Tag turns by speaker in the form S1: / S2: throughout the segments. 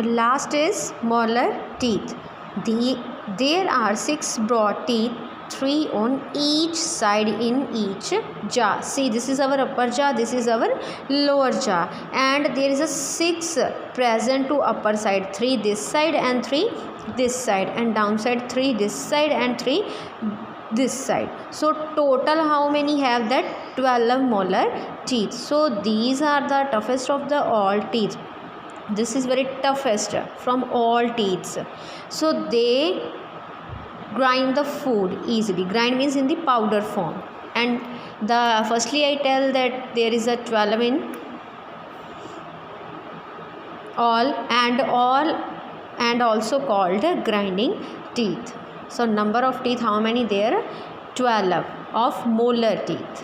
S1: last is molar teeth. There are 6 broad teeth, 3 on each side in each jaw. See, this is our upper jaw, this is our lower jaw, and there is a 6 present to upper side, 3 this side and 3 this side, and downside 3 this side and 3 this side. So total how many have that? 12 molar teeth. So these are the toughest of the all teeth. This is very toughest from all teeth. So they grind the food easily. Grind means in the powder form. And the firstly I tell that there is a 12 in all and also called grinding teeth. So number of teeth how many there? 12 of molar teeth.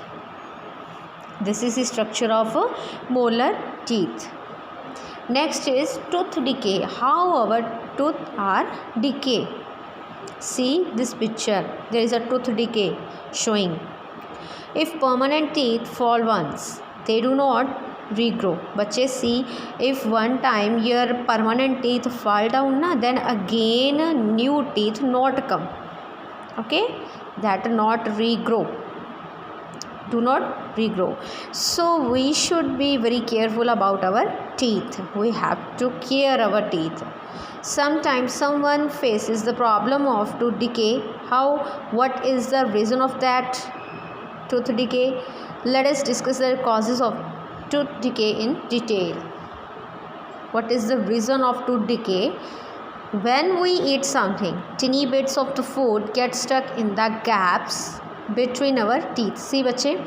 S1: This is the structure of molar teeth. Next is tooth decay. How our tooth are decay? See this picture. There is a tooth decay showing. If permanent teeth fall once, they do not regrow. Bachche, see, if one time your permanent teeth fall down na, then again new teeth not come. Okay, that not regrow. Do not regrow. So we should be very careful about our teeth. We have to care our teeth. Sometimes someone faces the problem of tooth decay. What is the reason of that tooth decay? Let us discuss the causes of tooth decay in detail. What is the reason of tooth decay? When we eat something, tiny bits of the food get stuck in the gaps between our teeth. See bache,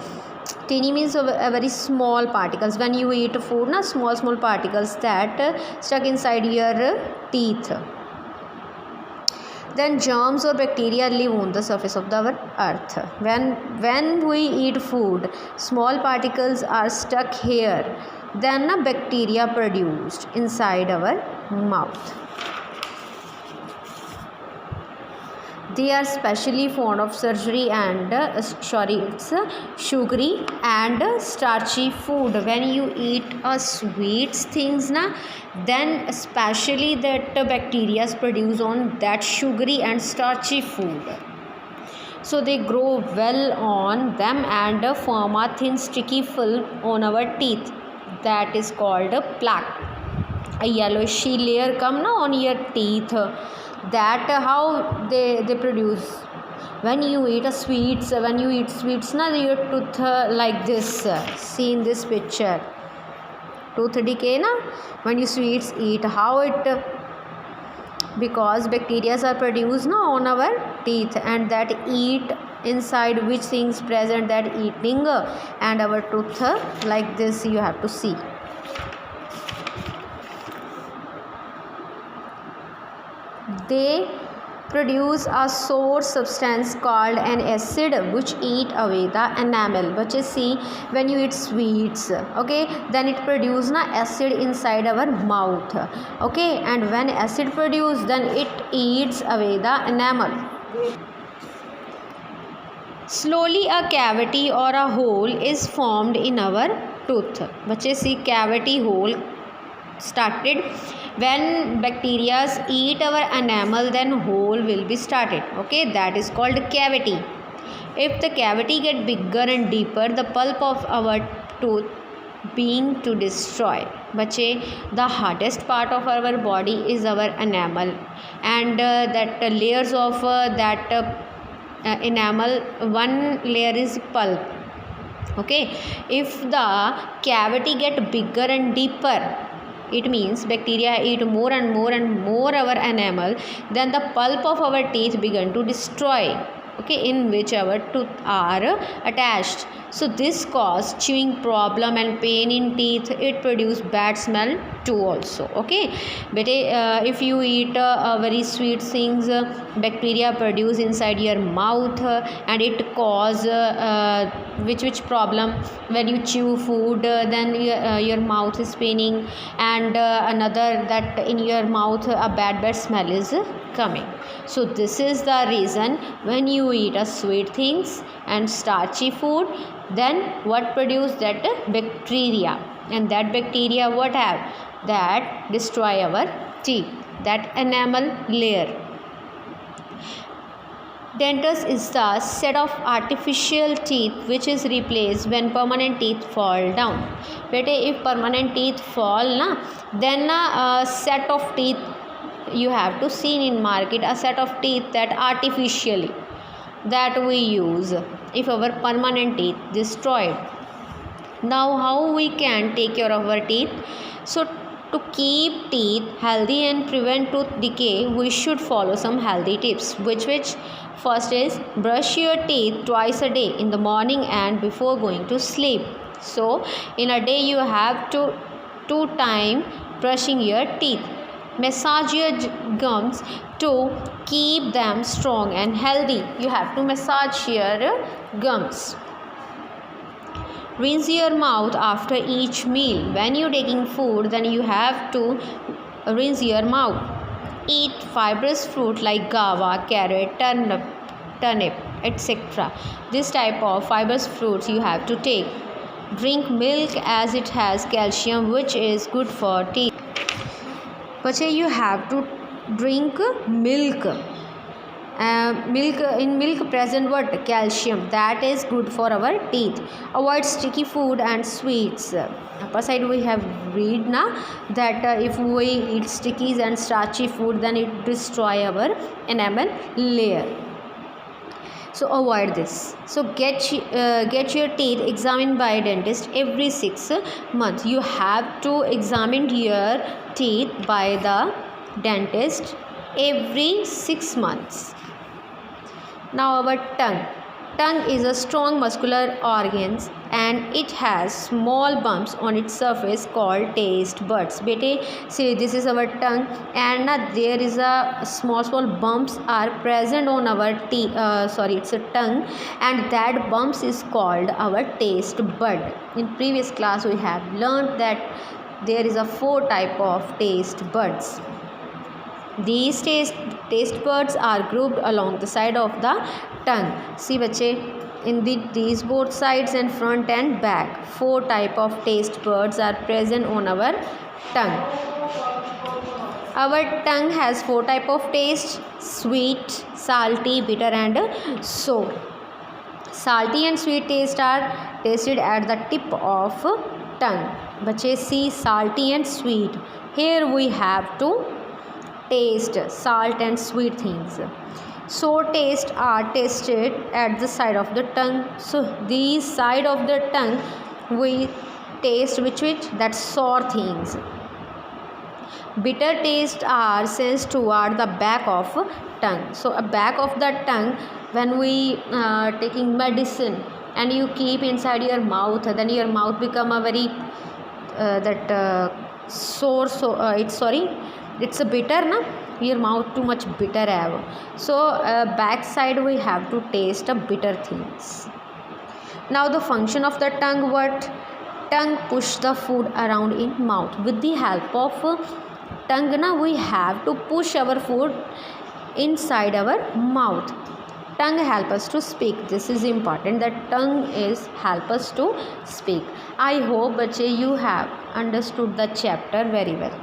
S1: tiny means a very small particles. When you eat food na, small particles that stuck inside your teeth. Then germs or bacteria live on the surface of our earth. When we eat food, small particles are stuck here, then a bacteria produced inside our mouth. They are specially fond of surgery and it's sugary and starchy food. When you eat sweet things na, then especially that bacteria produce on that sugary and starchy food. So they grow well on them and form a thin sticky film on our teeth. That is called a plaque. A yellowish layer come na on your teeth. That how they produce. When you eat sweets na, your tooth like this. See in this picture, tooth decay na, when you sweets eat, how it, because bacteria are produced na on our teeth and that eat inside which things present that eating and our tooth like this you have to see. They produce a sour substance called an acid which eat away the enamel. But you see, when you eat sweets, okay, then it produces na acid inside our mouth. Okay, and when acid produce, then it eats away the enamel. Slowly a cavity or a hole is formed in our tooth. But you see, cavity hole started. When bacteria eat our enamel, then hole will be started. Okay, that is called cavity. If the cavity get bigger and deeper, the pulp of our tooth being to destroy. Bache, the hardest part of our body is our enamel, and that layers of enamel, one layer is pulp. Okay, if the cavity get bigger and deeper, it means bacteria eat more and more our enamel, then the pulp of our teeth begin to destroy. Okay, in which our teeth are attached. So this cause chewing problem and pain in teeth. It produce bad smell too also. Okay, but if you eat very sweet things, bacteria produce inside your mouth and it cause which problem? When you chew food, then your mouth is paining, and another that in your mouth a bad smell is coming. So this is the reason when you eat sweet things and starchy food, then what produce that bacteria, and that bacteria what have that destroy our teeth, that enamel layer. Dentist is the set of artificial teeth which is replaced when permanent teeth fall down. Bete, if permanent teeth fall na, then a set of teeth you have to see in market, a set of teeth that artificially that we use if our permanent teeth destroyed. Now how we can take care of our teeth? So to keep teeth healthy and prevent tooth decay, we should follow some healthy tips. Which first is brush your teeth twice a day, in the morning and before going to sleep. So in a day you have to 2 times brushing your teeth. Massage your gums to keep them strong and healthy. You have to massage your gums. Rinse your mouth after each meal. When you're taking food, then you have to rinse your mouth. Eat fibrous fruit like guava, carrot, turnip, etc. This type of fibrous fruits you have to take. Drink milk as it has calcium, which is good for teeth. But you have to drink milk. In milk present what? Calcium, that is good for our teeth. Avoid sticky food and sweets. Upper side we have read na that if we eat stickies and starchy food, then it destroy our enamel layer. So avoid this. So get your teeth examined by a dentist every 6 months. You have to examine your teeth by the dentist every 6 months. Now our tongue. Tongue is a strong muscular organ and it has small bumps on its surface called taste buds. Bete, see, this is our tongue and there is a small bumps are present on our it's a tongue, and that bumps is called our taste bud. In previous class we have learned that there is a 4 type of taste buds. These taste buds are grouped along the side of the tongue. See bache, in these both sides and front and back, 4 type of taste buds are present on our tongue. Our tongue has 4 type of taste: sweet, salty, bitter and sour. Salty and sweet taste are tasted at the tip of tongue. Bache, see, salty and sweet. Here we have to taste salt and sweet things. Sour taste are tasted at the side of the tongue. So these side of the tongue we taste which that sour things. Bitter taste are sensed toward the back of tongue. So a back of the tongue, when we taking medicine and you keep inside your mouth, then your mouth become a very sour. It's a bitter na, your mouth too much bitter have. So back side we have to taste a bitter things. Now the function of the tongue, what? Tongue push the food around in mouth. With the help of tongue na, we have to push our food inside our mouth. Tongue help us to speak. This is important, that tongue is help us to speak. I hope bache you have understood the chapter very well.